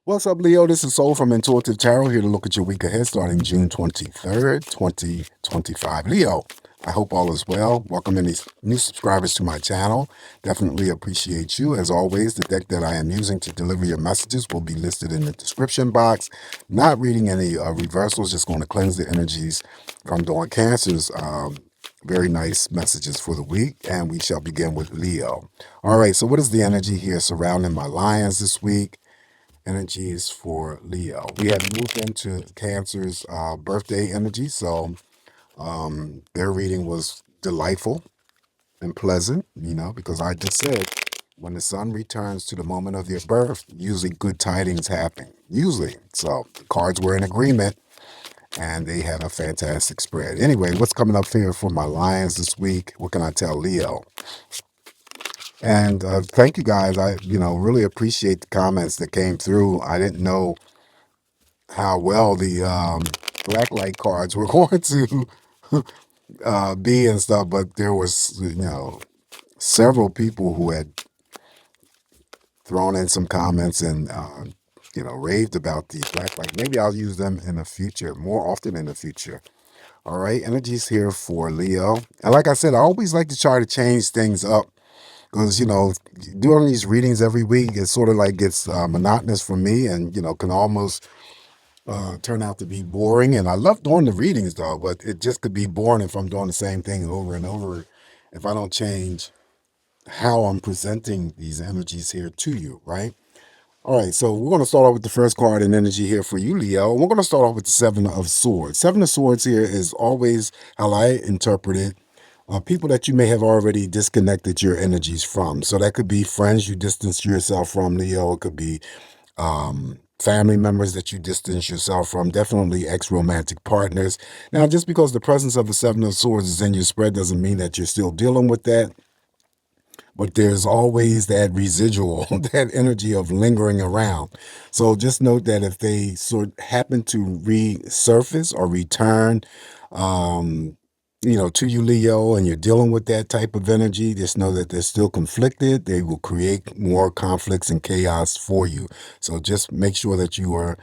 What's up, Leo? This is Soul from Intuitive Tarot here to look at your week ahead starting June 23rd, 2025. Leo, I hope all is well. Welcome any new subscribers to my channel. Definitely appreciate you. As always, the deck that I am using to deliver your messages will be listed in the description box. Not reading any reversals, just going to cleanse the energies from Dawn Cancer's very nice messages for the week. And we shall begin with Leo. All right, so what is the energy here surrounding my lions this week? Energies for Leo. We have moved into Cancer's birthday energy, so their reading was delightful and pleasant, because I just said when the sun returns to the moment of their birth, usually good tidings happen. Usually. So the cards were in agreement and they had a fantastic spread. Anyway, what's coming up here for my Lions this week? What can I tell Leo? And thank you guys. I, really appreciate the comments that came through. I didn't know how well the blacklight cards were going to be and stuff, but there was, several people who had thrown in some comments and, raved about these blacklight. Maybe I'll use them in the future, more often in the future. All right, energies here for Leo. And like I said, I always like to try to change things up because, doing these readings every week, it sort of like gets monotonous for me and, can almost turn out to be boring. And I love doing the readings though, but it just could be boring if I'm doing the same thing over and over if I don't change how I'm presenting these energies here to you, right? All right, so we're going to start off with the first card in energy here for you, Leo. We're going to start off with the Seven of Swords. Seven of Swords here is always how I interpret it. People that you may have already disconnected your energies from. So that could be friends you distance yourself from, Leo. It could be family members that you distance yourself from, definitely ex-romantic partners. Now, just because the presence of the Seven of Swords is in your spread doesn't mean that you're still dealing with that, but there's always that residual, that energy of lingering around. So just note that if they sort of happen to resurface or return, to you, Leo, and you're dealing with that type of energy, just know that they're still conflicted. They will create more conflicts and chaos for you. So just make sure that you are,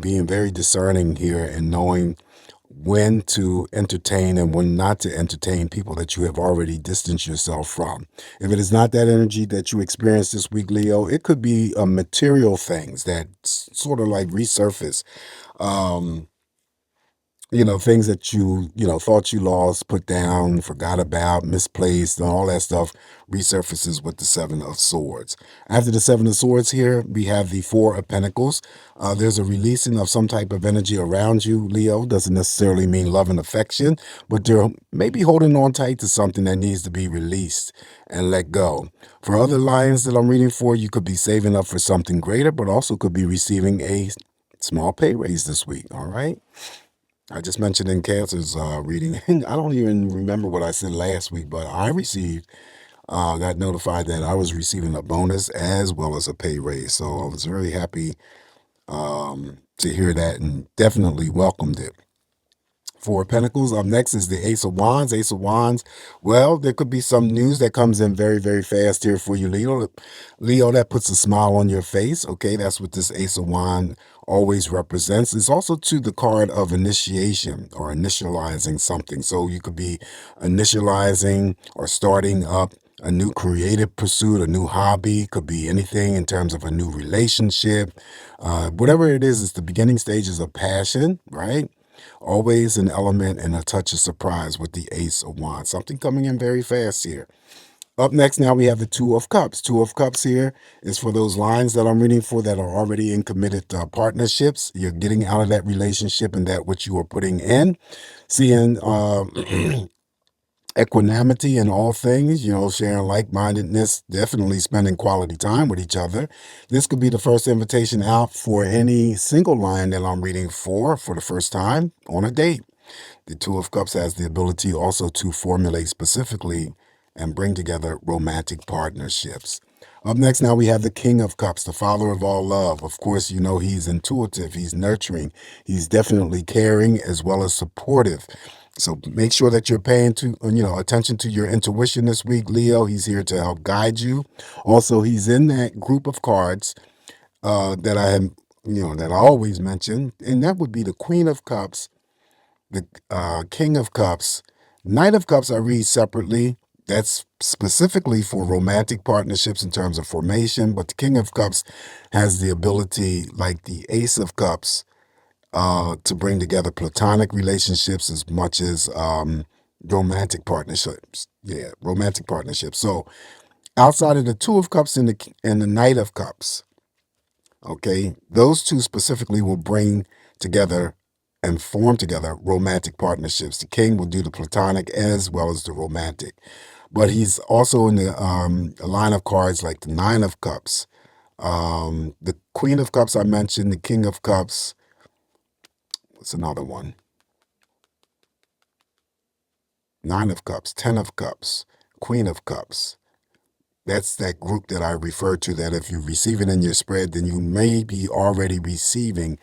being very discerning here and knowing when to entertain and when not to entertain people that you have already distanced yourself from. If it is not that energy that you experience this week, Leo, it could be material things that sort of like resurface. Um, things that you thought you lost, put down, forgot about, misplaced, and all that stuff resurfaces with the Seven of Swords. After the Seven of Swords here, we have the Four of Pentacles. There's a releasing of some type of energy around you, Leo. Doesn't necessarily mean love and affection, but they're maybe holding on tight to something that needs to be released and let go. For other lions that I'm reading for, you could be saving up for something greater, but also could be receiving a small pay raise this week, all right? I just mentioned in Cancer's reading, I don't even remember what I said last week, but I got notified that I was receiving a bonus as well as a pay raise. So I was very happy to hear that and definitely welcomed it. Four of Pentacles. Up next is the Ace of Wands. Ace of Wands. Well, there could be some news that comes in very, very fast here for you, Leo. Leo, that puts a smile on your face. Okay, that's what this Ace of Wands always represents. It's also to the card of initiation or initializing something. So you could be initializing or starting up a new creative pursuit, a new hobby, could be anything in terms of a new relationship. Whatever it is, it's the beginning stages of passion, right? Always an element and a touch of surprise with the Ace of Wands. Something coming in very fast here. Up next, now we have the Two of Cups. Two of Cups here is for those lines that I'm reading for that are already in committed partnerships. You're getting out of that relationship and that which you are putting in. Seeing equanimity in all things, sharing like-mindedness, definitely spending quality time with each other. This could be the first invitation out for any single line that I'm reading for the first time on a date. The Two of Cups has the ability also to formulate specifically and bring together romantic partnerships. Up next, now we have the King of Cups, the father of all love. Of course, he's intuitive, he's nurturing, he's definitely caring as well as supportive. So make sure that you're paying attention to your intuition this week, Leo. He's here to help guide you. Also, he's in that group of cards that I have that I always mention, and that would be the Queen of Cups, the King of Cups. Knight of Cups I read separately. That's specifically for romantic partnerships in terms of formation, but the King of Cups has the ability, like the Ace of Cups, to bring together platonic relationships as much as romantic partnerships. Yeah, romantic partnerships. So outside of the Two of Cups and the Knight of Cups, okay, those two specifically will bring together and form together romantic partnerships. The king will do the platonic as well as the romantic. But he's also in the line of cards like the Nine of Cups, the Queen of Cups I mentioned, the King of Cups. What's another one? Nine of Cups, Ten of Cups, Queen of Cups. That's that group that I refer to, that if you receive it in your spread, then you may be already receiving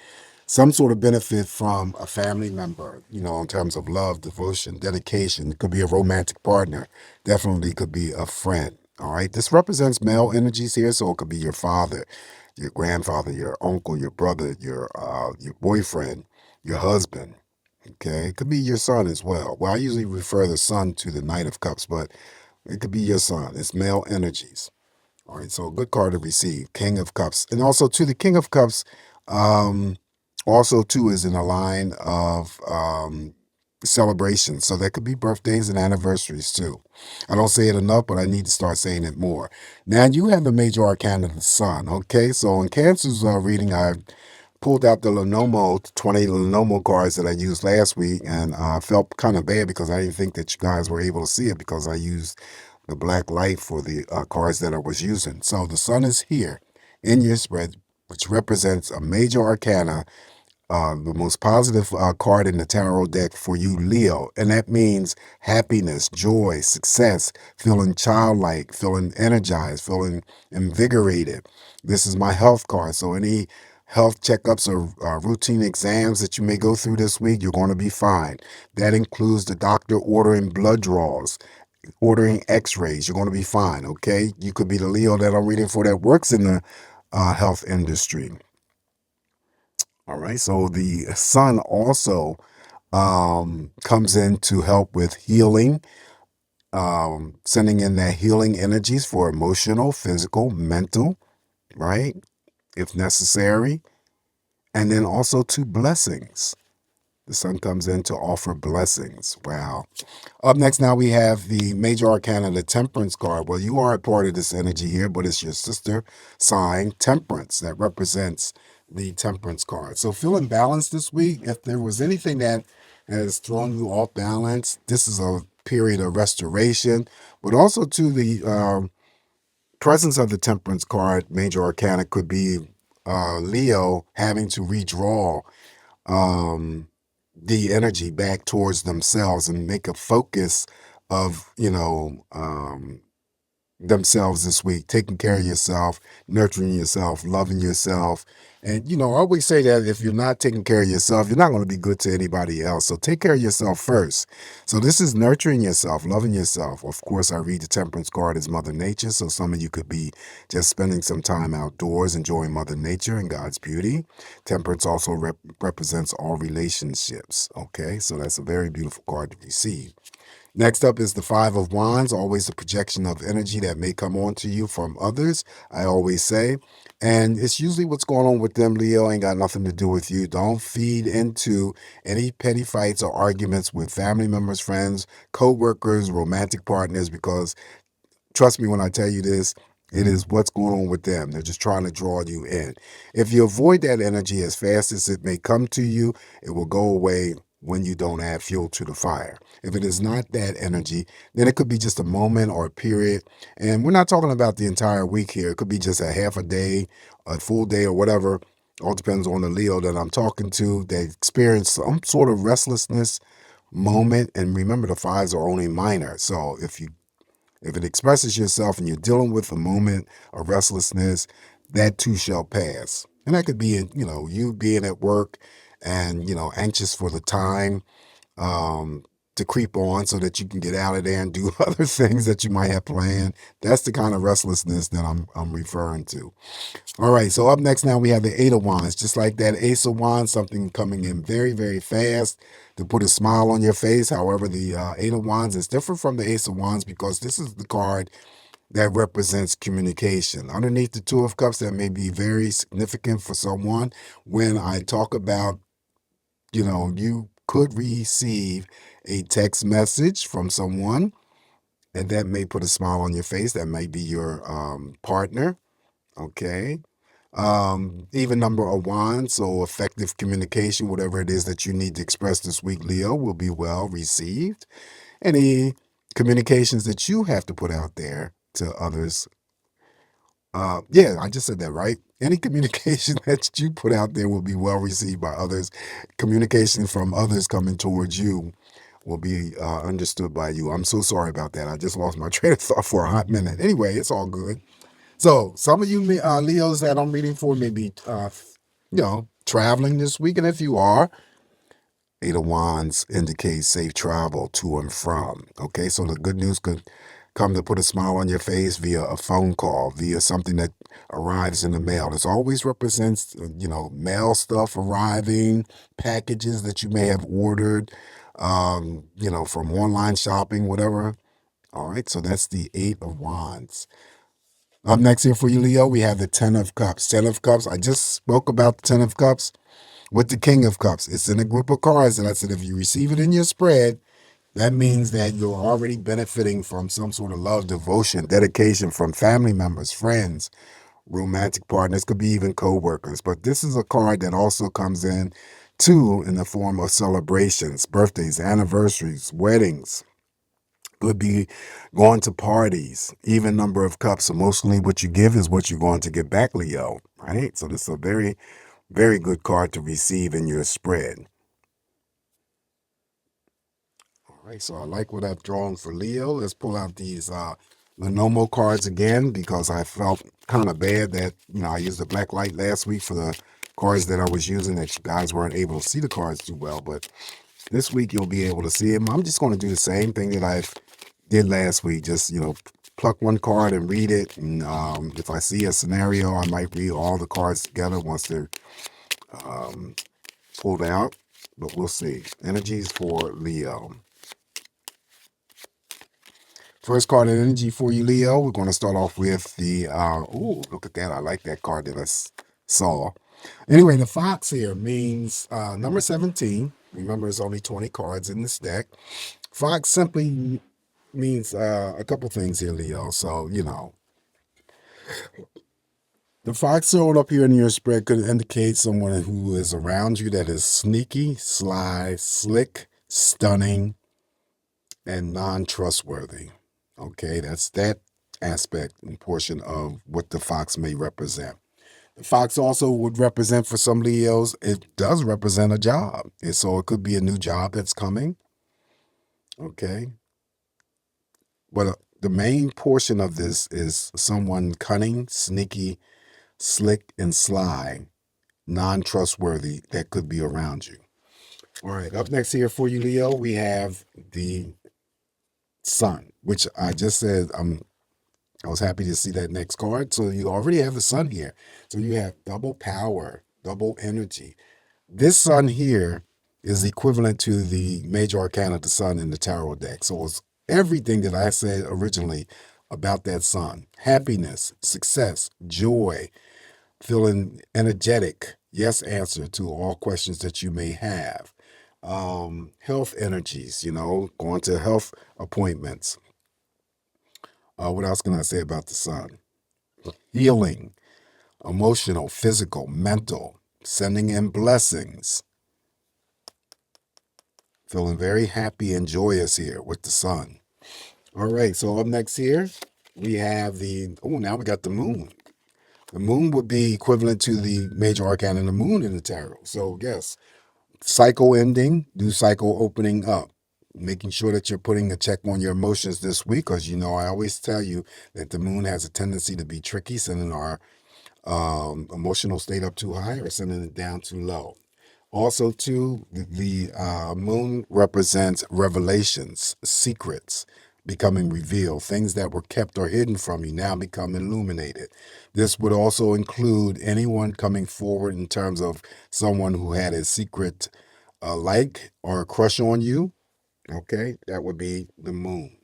some sort of benefit from a family member, in terms of love, devotion, dedication. It could be a romantic partner. Definitely could be a friend. All right. This represents male energies here. So it could be your father, your grandfather, your uncle, your brother, your boyfriend, your husband. Okay. It could be your son as well. Well, I usually refer the son to the Knight of Cups, but it could be your son. It's male energies. All right, so a good card to receive, King of Cups. And also, to the King of Cups, um, also, too, is in a line of celebrations. So that could be birthdays and anniversaries, too. I don't say it enough, but I need to start saying it more. Now, you have the major arcana of the sun, okay? So in Cancer's reading, I pulled out the Lenomo, 20 Lenomo cards that I used last week, and felt kind of bad because I didn't think that you guys were able to see it because I used the black light for the cards that I was using. So the sun is here in your spread, which represents a major arcana, the most positive card in the tarot deck for you, Leo. And that means happiness, joy, success, feeling childlike, feeling energized, feeling invigorated. This is my health card. So any health checkups or routine exams that you may go through this week, you're going to be fine. That includes the doctor ordering blood draws, ordering x-rays. You're going to be fine. Okay, you could be the Leo that I'm reading for that works in the health industry. All right, so the sun also comes in to help with healing, sending in that healing energies for emotional, physical, mental, right, if necessary, and then also to blessings. The sun comes in to offer blessings. Wow. Up next, now we have the major arcana, the Temperance card. Well, you are a part of this energy here, but it's your sister sign, Temperance, that represents the Temperance card. So feeling balanced this week. If there was anything that has thrown you off balance, this is a period of restoration, but also to the presence of the Temperance card, major arcana, could be Leo having to redraw um, the energy back towards themselves and make a focus of, themselves this week, taking care of yourself, nurturing yourself, loving yourself. And, I always say that if you're not taking care of yourself, you're not going to be good to anybody else. So take care of yourself first. So this is nurturing yourself, loving yourself. Of course, I read the Temperance card as Mother Nature. So some of you could be just spending some time outdoors, enjoying Mother Nature and God's beauty. Temperance also represents all relationships. Okay, so that's a very beautiful card to receive. Next up is the Five of Wands, always a projection of energy that may come onto you from others, I always say. And it's usually what's going on with them, Leo, ain't got nothing to do with you. Don't feed into any petty fights or arguments with family members, friends, co-workers, romantic partners, because trust me when I tell you this, it is what's going on with them. They're just trying to draw you in. If you avoid that energy as fast as it may come to you, it will go away when you don't add fuel to the fire. If it is not that energy, then it could be just a moment or a period. And we're not talking about the entire week here. It could be just a half a day, a full day, or whatever. All depends on the Leo that I'm talking to. They experience some sort of restlessness moment. And remember, the fives are only minor. So if it expresses yourself and you're dealing with a moment of restlessness, that too shall pass. And that could be, you being at work and, anxious for the time to creep on so that you can get out of there and do other things that you might have planned. That's the kind of restlessness that I'm referring to. All right, so up next now we have the Eight of Wands. Just like that Ace of Wands, something coming in very, very fast to put a smile on your face. However, the Eight of Wands is different from the Ace of Wands because this is the card that represents communication. Underneath the Two of Cups, that may be very significant for someone. When I talk about, you could receive a text message from someone, and that may put a smile on your face. That may be your partner. Okay. Even number of wands, so effective communication, whatever it is that you need to express this week, Leo, will be well received. Any communications that you have to put out there to others, yeah, I just said that right. Any communication that you put out there will be well received by others. Communication from others coming towards you will be understood by you. I'm so sorry about that. I just lost my train of thought for a hot minute. Anyway, it's all good. So some of you Leos that I'm reading for may be, traveling this week, and if you are, Eight of Wands indicates safe travel to and from. Okay, so the good news could come to put a smile on your face via a phone call, via something that arrives in the mail. This always represents, mail stuff arriving, packages that you may have ordered, from online shopping, whatever. All right, so that's the Eight of Wands. Up next here for you, Leo, we have the Ten of Cups. Ten of Cups, I just spoke about the Ten of Cups with the King of Cups. It's in a group of cards, and I said if you receive it in your spread, that means that you're already benefiting from some sort of love, devotion, dedication from family members, friends, romantic partners, could be even co-workers. But this is a card that also comes in, too, in the form of celebrations, birthdays, anniversaries, weddings, could be going to parties, even number of cups. Emotionally, what you give is what you're going to get back, Leo. Right? So this is a very, very good card to receive in your spread. All right, so I like what I've drawn for Leo. Let's pull out these Lenomo cards again because I felt kind of bad that, I used the black light last week for the cards that I was using that you guys weren't able to see the cards too well. But this week you'll be able to see them. I'm just going to do the same thing that I did last week. Just, pluck one card and read it. And if I see a scenario, I might read all the cards together once they're pulled out. But we'll see. Energies for Leo. First card of energy for you, Leo. We're going to start off with the, look at that. I like that card that I saw. Anyway, the fox here means number 17. Remember, there's only 20 cards in this deck. Fox simply means a couple things here, Leo. So, the fox thrown up here in your spread could indicate someone who is around you that is sneaky, sly, slick, stunning, and non-trustworthy. Okay, that's that aspect and portion of what the fox may represent. The fox also would represent, for some Leos, it does represent a job. And so it could be a new job that's coming. Okay. But the main portion of this is someone cunning, sneaky, slick, and sly, non-trustworthy that could be around you. All right, up next here for you, Leo, we have the sun, which I just said I was happy to see that next card. So you already have the sun here. So you have double power, double energy. This sun here is equivalent to the major arcana of the sun in the tarot deck. So it's everything that I said originally about that sun. Happiness, success, joy, feeling energetic, yes answer to all questions that you may have. Health energies, going to health appointments. What else can I say about the sun? Healing, emotional, physical, mental, sending in blessings. Feeling very happy and joyous here with the sun. All right, so up next here, we have now we got the moon. The moon would be equivalent to the major arcana of the moon in the tarot. So yes, cycle ending, new cycle opening up. Making sure that you're putting a check on your emotions this week, because I always tell you that the moon has a tendency to be tricky, sending our emotional state up too high or sending it down too low. Also, too, the moon represents revelations, secrets, becoming revealed. Things that were kept or hidden from you now become illuminated. This would also include anyone coming forward in terms of someone who had a secret like or a crush on you. Okay, that would be the moon.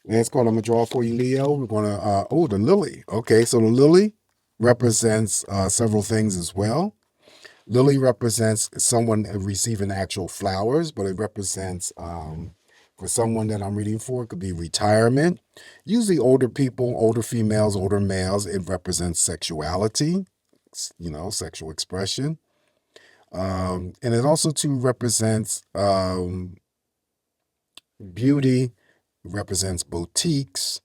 Last card I'm going to draw for you, Leo. We're going to, the lily. Okay, so the lily represents several things as well. Lily represents someone receiving actual flowers, but it represents, for someone that I'm reading for, it could be retirement. Usually older people, older females, older males, it represents sexuality, sexual expression. And it also too represents beauty, represents boutiques.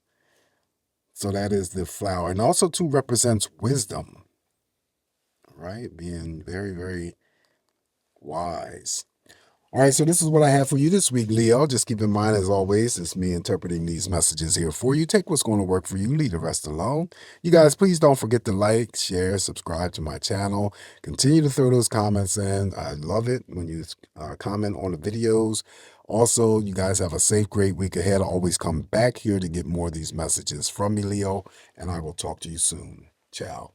So that is the flower. And also too represents wisdom, right? Being very, very wise. All right, so this is what I have for you this week, Leo. Just keep in mind, as always, it's me interpreting these messages here for you. Take what's going to work for you, leave the rest alone. You guys, please don't forget to like, share, subscribe to my channel. Continue to throw those comments in. I love it when you comment on the videos. Also, you guys have a safe, great week ahead. I'll always come back here to get more of these messages from me, Leo, and I will talk to you soon. Ciao.